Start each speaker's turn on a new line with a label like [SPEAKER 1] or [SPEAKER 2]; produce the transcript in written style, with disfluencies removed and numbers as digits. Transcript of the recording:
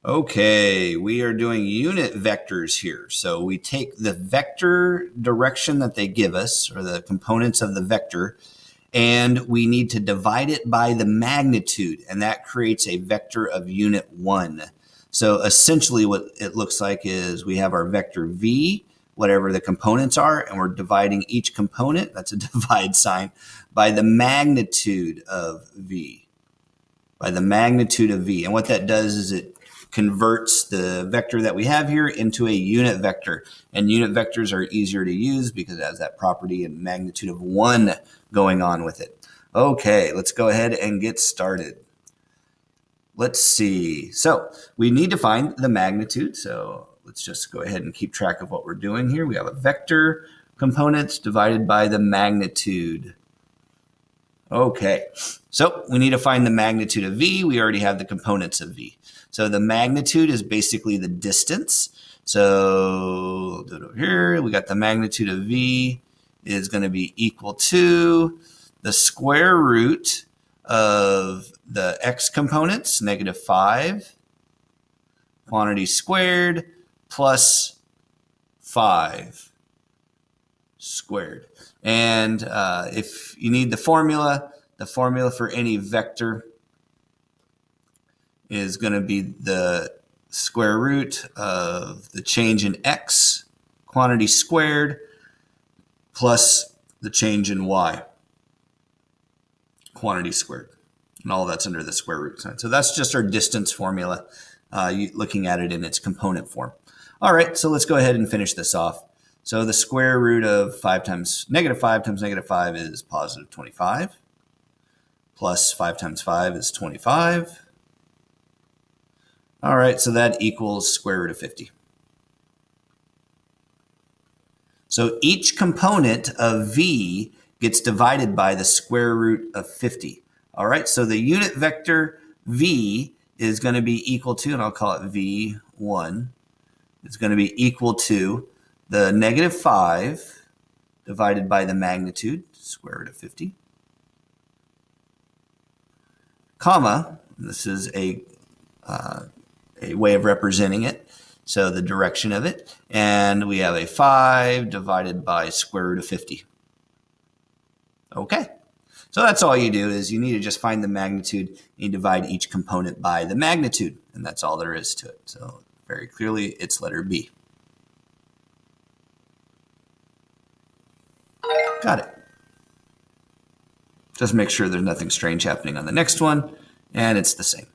[SPEAKER 1] Okay, we are doing unit vectors here. So we take the vector direction that they give us, or the components of the vector, and we need to divide it by the magnitude, and that creates a vector of unit 1. So essentially what it looks like is we have our vector v, whatever the components are, and we're dividing each component, that's a divide sign, by the magnitude of v. By the magnitude of v. And what that does is it converts the vector that we have here into a unit vector. And unit vectors are easier to use because it has that property and magnitude of 1 going on with it. Okay, let's go ahead and get started. Let's see. So we need to find the magnitude. So let's just go ahead and keep track of what we're doing here. We have a vector components divided by the magnitude. Okay, so we need to find the magnitude of v. We already have the components of v. So the magnitude is basically the distance. So I'll do it over here. We got the magnitude of v is going to be equal to the square root of the x components, -5, quantity squared, plus 5 squared. And if you need the formula for any vector is going to be the square root of the change in x, quantity squared, plus the change in y, quantity squared. And all that's under the square root sign. So that's just our distance formula, looking at it in its component form. All right, so let's go ahead and finish this off. So the square root of -5 times -5 is positive 25. Plus 5 times 5 is 25. All right, so that equals square root of 50. So each component of v gets divided by the square root of 50. All right, so the unit vector v is going to be equal to, and I'll call it v1, it's going to be equal to the -5 divided by the magnitude, square root of 50, comma, this is a way of representing it, so the direction of it, and we have a 5 divided by square root of 50. Okay, so that's all you do is you need to just find the magnitude, you divide each component by the magnitude, and that's all there is to it. So very clearly, it's letter B. Got it. Just make sure there's nothing strange happening on the next one, and it's the same.